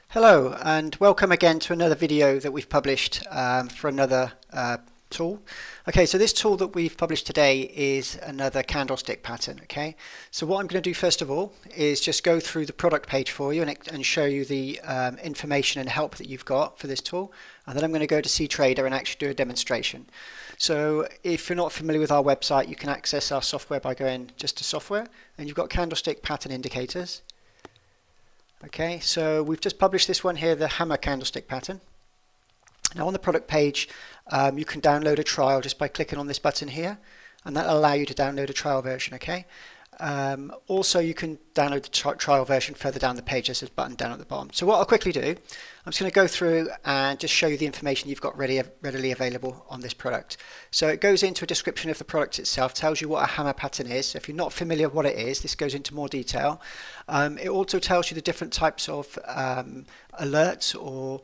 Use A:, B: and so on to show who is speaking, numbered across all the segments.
A: Hello and welcome again to another video that we've published for another tool. Okay, so this tool that we've published today is another candlestick pattern. Okay, so what I'm going to do first of all is just go through the product page for you and show you the information and help that you've got for this tool, and then I'm going to go to cTrader and actually do a demonstration. So if you're not familiar with our website, you can access our software by going just to software, and you've got candlestick pattern indicators. Okay, so we've just published this one here, the hammer candlestick pattern. Now on the product page, you can download a trial just by clicking on this button here, and that'll allow you to download a trial version. Okay. Also, you can download the trial version further down the page. There's a button down at the bottom. So what I'll quickly do, I'm just going to go through and just show you the information you've got readily available on this product. So it goes into a description of the product itself, tells you what a hammer pattern is. So if you're not familiar with what it is, this goes into more detail. It also tells you the different types of alerts or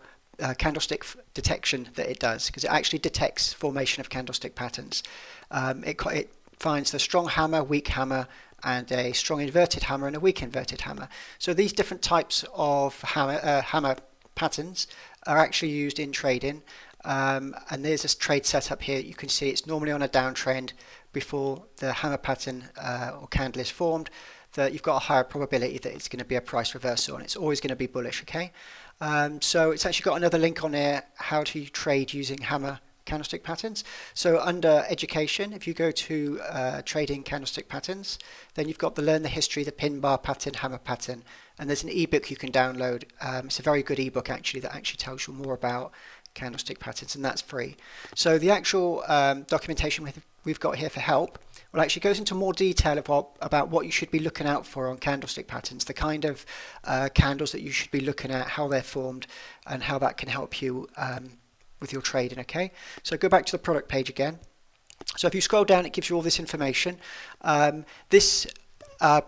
A: candlestick detection that it does, because it actually detects formation of candlestick patterns. It finds the strong hammer, weak hammer, and a strong inverted hammer and a weak inverted hammer. So these different types of hammer patterns are actually used in trading, and there's this trade setup here. You can see it's normally on a downtrend before the hammer pattern or candle is formed, that you've got a higher probability that it's going to be a price reversal, and it's always going to be bullish. Okay, so it's actually got another link on there, how to trade using hammer candlestick patterns. So under education, if you go to trading candlestick patterns, then you've got the learn the history, the pin bar pattern, hammer pattern, and there's an ebook you can download. It's a very good ebook actually that actually tells you more about candlestick patterns, and that's free. So the actual documentation we've got here for help well actually goes into more detail about what you should be looking out for on candlestick patterns, the kind of candles that you should be looking at, how they're formed, and how that can help you with your trading. Okay, so go back to the product page again. So if you scroll down, it gives you all this information. This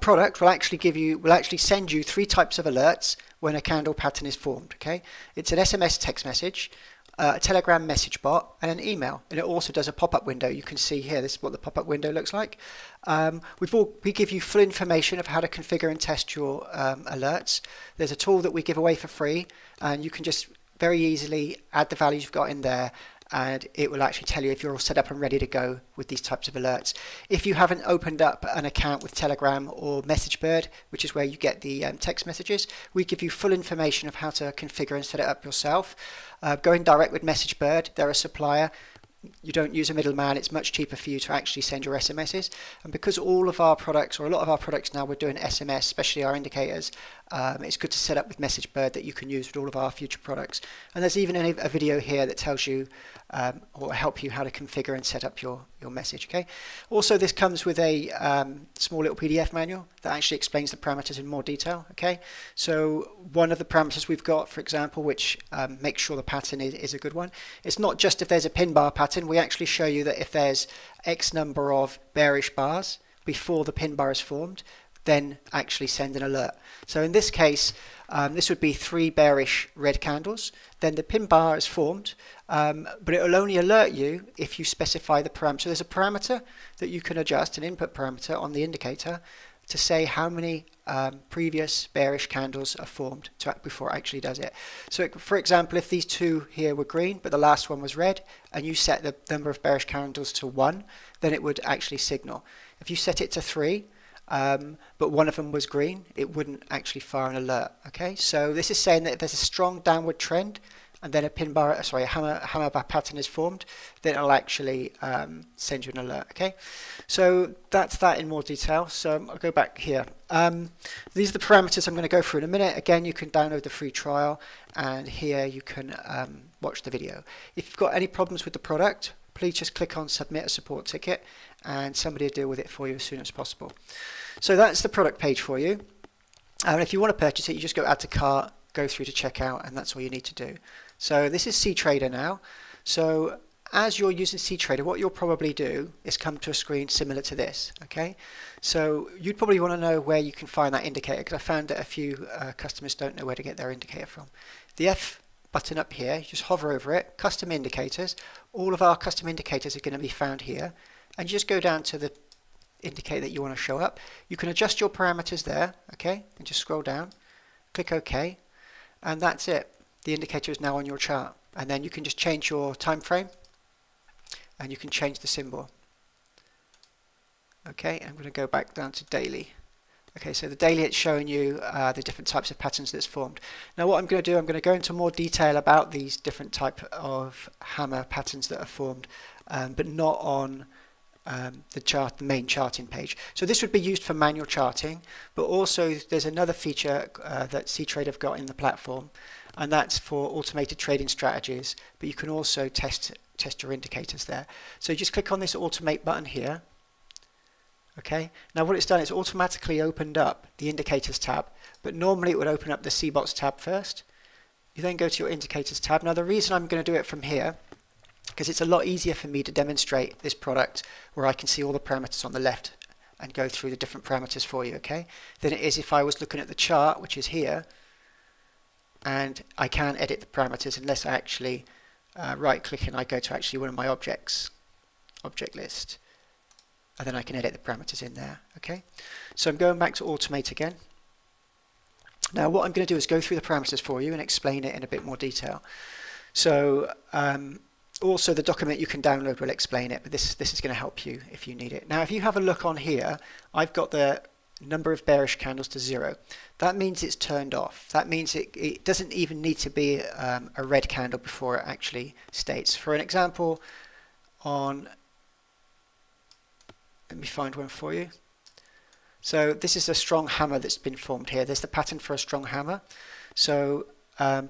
A: product will actually send you 3 types of alerts when a candle pattern is formed. Okay, it's an SMS text message, a Telegram message bot, and an email, and it also does a pop-up window. You can see here, this is what the pop-up window looks like. We give you full information of how to configure and test your alerts. There's a tool that we give away for free, and you can just very easily add the values you've got in there, and it will actually tell you if you're all set up and ready to go with these types of alerts. If you haven't opened up an account with Telegram or MessageBird, which is where you get the text messages, we give you full information of how to configure and set it up yourself. Going direct with MessageBird, they're a supplier. You don't use a middleman. It's much cheaper for you to actually send your SMSs, and because all of our products, or a lot of our products now, we're doing SMS, especially our indicators, it's good to set up with MessageBird that you can use with all of our future products. And there's even a video here that tells you or help you how to configure and set up your message. Okay. Also, this comes with a small little PDF manual that actually explains the parameters in more detail. Okay, so one of the parameters we've got, for example, which makes sure the pattern is a good one, it's not just if there's a pin bar pattern. We actually show you that if there's X number of bearish bars before the pin bar is formed, then actually send an alert. So in this case, this would be 3 bearish red candles. Then the pin bar is formed, but it will only alert you if you specify the parameter. So there's a parameter that you can adjust, an input parameter on the indicator, to say how many previous bearish candles are formed before it actually does it. So for example, if these 2 here were green but the last one was red, and you set the number of bearish candles to 1, then it would actually signal. If you set it to 3 but one of them was green, it wouldn't actually fire an alert. Okay, so this is saying that if there's a strong downward trend and then a hammer bar pattern is formed, then it'll actually send you an alert. Okay, so that's that in more detail. So I'll go back here. These are the parameters I'm going to go through in a minute. Again, you can download the free trial, and here you can watch the video. If you've got any problems with the product, please just click on submit a support ticket, and somebody will deal with it for you as soon as possible. So that's the product page for you. And if you want to purchase it, you just go add to cart, go through to checkout, and that's all you need to do. So this is cTrader now. So as you're using cTrader, what you'll probably do is come to a screen similar to this. Okay, so you'd probably want to know where you can find that indicator, because I found that a few customers don't know where to get their indicator from. The F button up here, you just hover over it, custom indicators. All of our custom indicators are going to be found here, and you just go down to the indicate that you want to show up. You can adjust your parameters there, okay, and just scroll down, click OK, and that's it. The indicator is now on your chart, and then you can just change your time frame and you can change the symbol. Okay, I'm going to go back down to daily. Okay, so the daily, it's showing you the different types of patterns that's formed. Now what I'm going to do, I'm going to go into more detail about these different type of hammer patterns that are formed, but not on the main charting page. So this would be used for manual charting, but also there's another feature that cTrader have got in the platform, and that's for automated trading strategies, but you can also test your indicators there. So you just click on this automate button here. Okay, now what it's done is automatically opened up the indicators tab, but normally it would open up the CBOTs tab first. You then go to your indicators tab. Now the reason I'm going to do it from here, because it's a lot easier for me to demonstrate this product where I can see all the parameters on the left and go through the different parameters for you, okay, than it is if I was looking at the chart, which is here, and I can't edit the parameters unless I actually right click and I go to actually one of my objects, object list, and then I can edit the parameters in there. Okay, so I'm going back to automate again. Now what I'm going to do is go through the parameters for you and explain it in a bit more detail. So also the document you can download will explain it, but this is going to help you if you need it. Now if you have a look on here, I've got the number of bearish candles to 0. That means it's turned off. That means it doesn't even need to be a red candle before it actually states. For an example, let me find one for you. So this is a strong hammer that's been formed here. There's the pattern for a strong hammer. So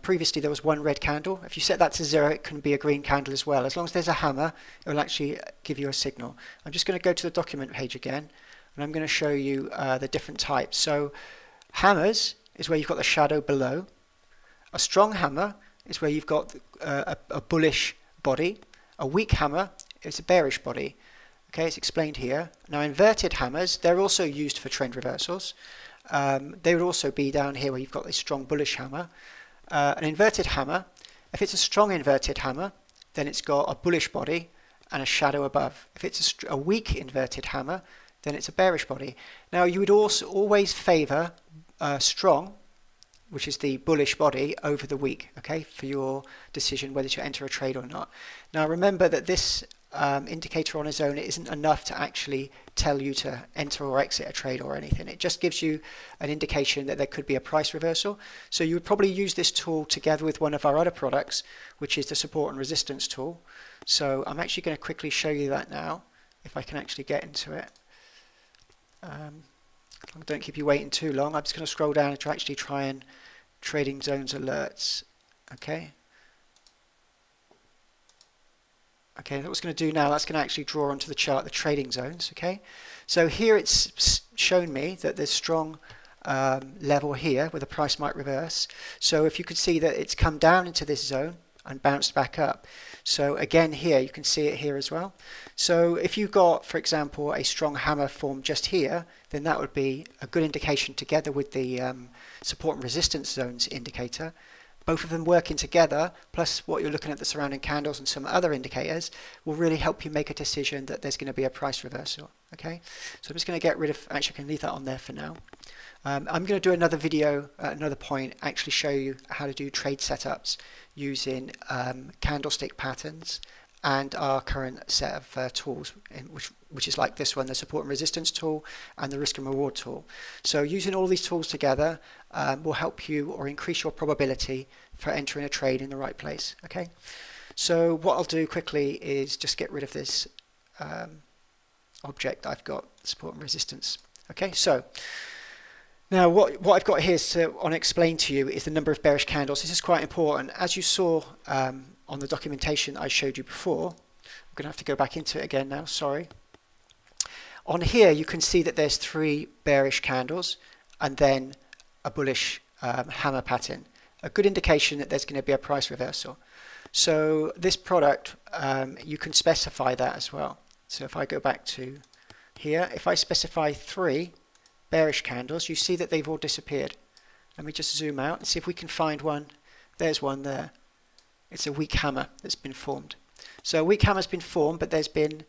A: previously there was one red candle. If you set that to 0, it can be a green candle as well. As long as there's a hammer, it will actually give you a signal. I'm just going to go to the document page again, and I'm going to show you the different types. So hammers is where you've got the shadow below. A strong hammer is where you've got a bullish body. A weak hammer is a bearish body. Okay, it's explained here. Now inverted hammers, they're also used for trend reversals. They would also be down here where you've got this strong bullish hammer. An inverted hammer, if it's a strong inverted hammer, then it's got a bullish body and a shadow above. If it's a weak inverted hammer, then it's a bearish body. Now you would also always favor strong, which is the bullish body, over the weak, okay, for your decision whether to enter a trade or not. Now remember that this indicator on its own isn't enough to actually tell you to enter or exit a trade or anything. It just gives you an indication that there could be a price reversal. So you would probably use this tool together with one of our other products, which is the support and resistance tool. So I'm actually going to quickly show you that now, if I can actually get into it. Don't keep you waiting too long. I'm just going to scroll down to actually try and trading zones alerts. Okay. Okay, that's what it's going to do now. That's going to actually draw onto the chart the trading zones. Okay, so here it's shown me that there's strong level here where the price might reverse. So if you could see that it's come down into this zone and bounced back up. So again here you can see it here as well. So if you've got, for example, a strong hammer formed just here, then that would be a good indication together with the support and resistance zones indicator. Both of them working together, plus what you're looking at the surrounding candles and some other indicators, will really help you make a decision that there's going to be a price reversal. Okay, so I'm just going to get rid of, actually I can leave that on there for now. I'm going to do another video at another point, actually show you how to do trade setups using candlestick patterns and our current set of tools, which is like this one, the support and resistance tool and the risk and reward tool. So using all these tools together will help you or increase your probability for entering a trade in the right place. Okay, so what I'll do quickly is just get rid of this object I've got, support and resistance. Okay, so now what I've got here to explain to you is the number of bearish candles. This is quite important. As you saw on the documentation I showed you before, I'm going to have to go back into it again now, sorry. On here you can see that there's 3 bearish candles and then a bullish hammer pattern, a good indication that there's going to be a price reversal. So this product, you can specify that as well. So if I go back to here, if I specify 3 bearish candles, you see that they've all disappeared. Let me just zoom out and see if we can find one. There's one there. It's a weak hammer that's been formed. So a weak hammer's been formed, but there's been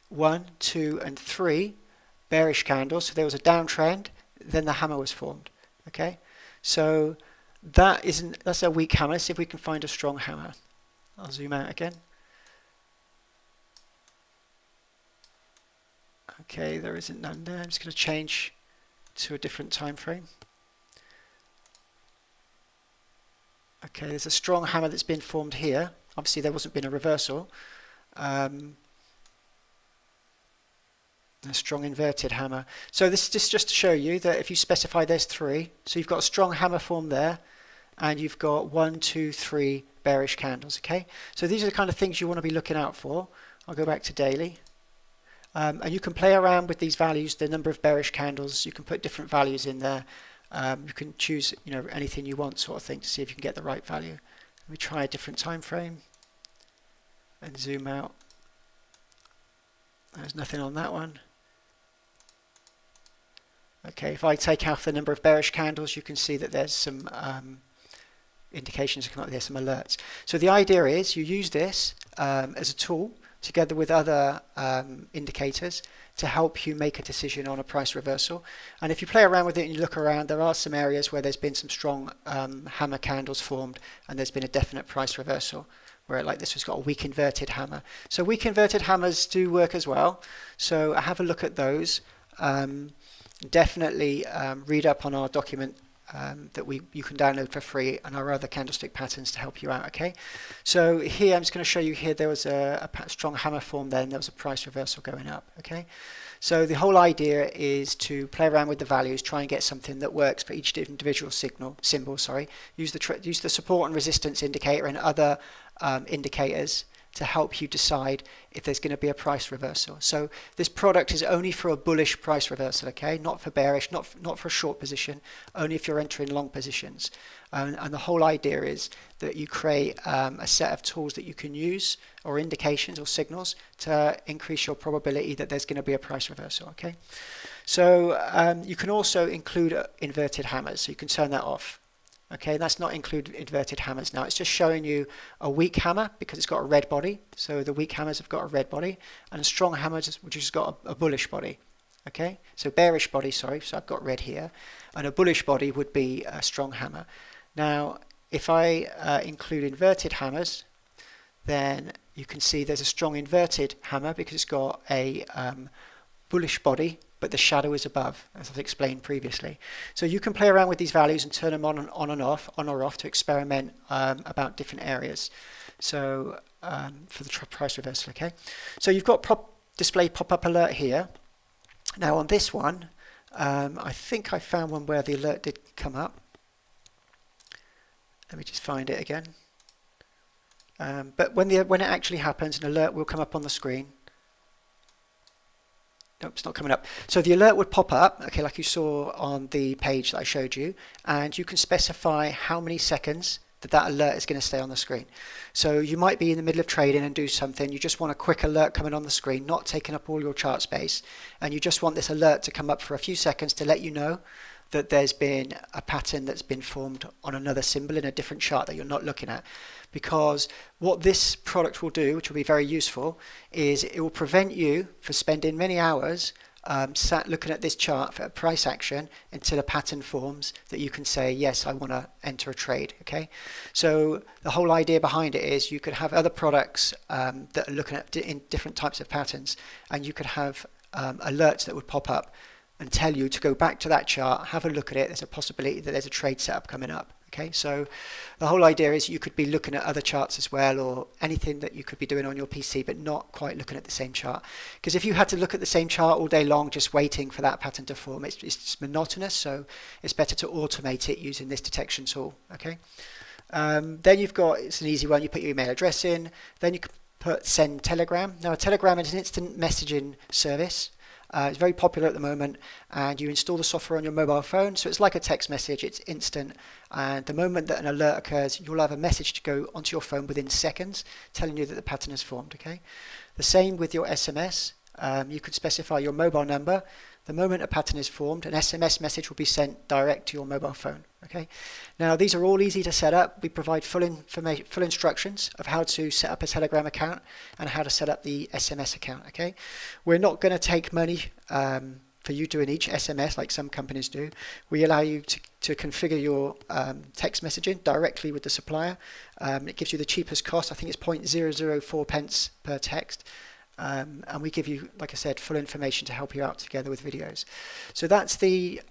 A: 1, 2 and 3 bearish candles. So there was a downtrend, then the hammer was formed. Okay, so that's a weak hammer. Let's see if we can find a strong hammer. I'll zoom out again. Okay, there isn't none there. I'm just going to change to a different time frame. Okay, there's a strong hammer that's been formed here. Obviously there wasn't been a reversal. A strong inverted hammer. So this is just to show you that if you specify there's 3, so you've got a strong hammer formed there, and you've got 1, 2, 3 bearish candles. Okay, so these are the kind of things you want to be looking out for. I'll go back to daily. And you can play around with these values, the number of bearish candles. You can put different values in there. You can choose, anything you want, sort of thing, to see if you can get the right value. Let me try a different time frame and zoom out. There's nothing on that one. Okay, if I take out the number of bearish candles, you can see that there's some indications that come up there, some alerts. So the idea is you use this as a tool together with other indicators to help you make a decision on a price reversal. And if you play around with it and you look around, there are some areas where there's been some strong hammer candles formed and there's been a definite price reversal, where like this has got a weak inverted hammer. So weak inverted hammers do work as well. So have a look at those. Definitely read up on our document that you can download for free, and our other candlestick patterns to help you out. Okay, so here I'm just going to show you here there was a strong hammer form there, and there was a price reversal going up. Okay, so the whole idea is to play around with the values, try and get something that works for each individual symbol. Use the support and resistance indicator and other indicators to help you decide if there's going to be a price reversal. So this product is only for a bullish price reversal, okay? Not for bearish, not for a short position, only if you're entering long positions. And the whole idea is that you create a set of tools that you can use, or indications or signals, to increase your probability that there's going to be a price reversal, okay? So you can also include inverted hammers, so you can turn that off. Okay, that's not include inverted hammers now. It's just showing you a weak hammer because it's got a red body. So the weak hammers have got a red body, and a strong hammer which has got a bullish body. Okay, so bearish body, sorry, so I've got red here, and a bullish body would be a strong hammer. Now, if I include inverted hammers, then you can see there's a strong inverted hammer because it's got a bullish body, but the shadow is above, as I've explained previously. So you can play around with these values and turn them on or off to experiment about different areas. So for the price reversal, okay. So you've got display pop-up alert here. Now on this one, I think I found one where the alert did come up. Let me just find it again. But when it actually happens, an alert will come up on the screen. Nope, it's not coming up. So the alert would pop up, okay, like you saw on the page that I showed you, and you can specify how many seconds that alert is going to stay on the screen. So you might be in the middle of trading and do something, you just want a quick alert coming on the screen, not taking up all your chart space, and you just want this alert to come up for a few seconds to let you know that there's been a pattern that's been formed on another symbol in a different chart that you're not looking at. Because what this product will do, which will be very useful, is it will prevent you from spending many hours sat looking at this chart for a price action until a pattern forms that you can say, yes, I want to enter a trade. Okay, so the whole idea behind it is you could have other products that are looking at in different types of patterns, and you could have alerts that would pop up and tell you to go back to that chart, have a look at it. There's a possibility that there's a trade setup coming up. Okay, so the whole idea is you could be looking at other charts as well, or anything that you could be doing on your PC, but not quite looking at the same chart. Because if you had to look at the same chart all day long, just waiting for that pattern to form, it's just monotonous. So it's better to automate it using this detection tool. Okay, then you've got, it's an easy one. You put your email address in, then you can put send Telegram. Now a Telegram is an instant messaging service. It's very popular at the moment, and you install the software on your mobile phone, so it's like a text message, it's instant, and the moment that an alert occurs, you'll have a message to go onto your phone within seconds telling you that the pattern has formed. Okay, the same with your SMS. You could specify your mobile number. The moment a pattern is formed, an SMS message will be sent direct to your mobile phone. Okay, now these are all easy to set up. We provide full instructions of how to set up a Telegram account and how to set up the SMS account. Okay, we're not going to take money for you doing each SMS like some companies do. We allow you to configure your text messaging directly with the supplier. It gives you the cheapest cost. I think it's 0.004 pence per text. And we give you, like I said, full information to help you out together with videos. So that's the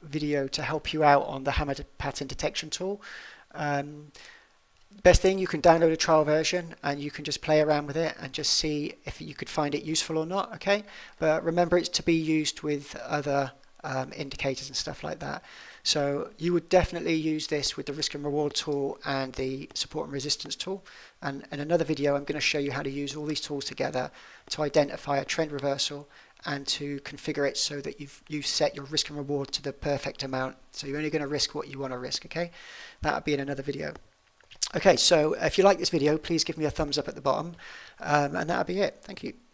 A: video to help you out on the hammer pattern detection tool. Best thing, you can download a trial version and you can just play around with it and just see if you could find it useful or not. Okay, but remember, it's to be used with other indicators and stuff like that. So you would definitely use this with the risk and reward tool and the support and resistance tool. And in another video, I'm going to show you how to use all these tools together to identify a trend reversal and to configure it so that you set your risk and reward to the perfect amount. So you're only going to risk what you want to risk. Okay, that'll be in another video. Okay, so if you like this video, please give me a thumbs up at the bottom, and that'll be it. Thank you.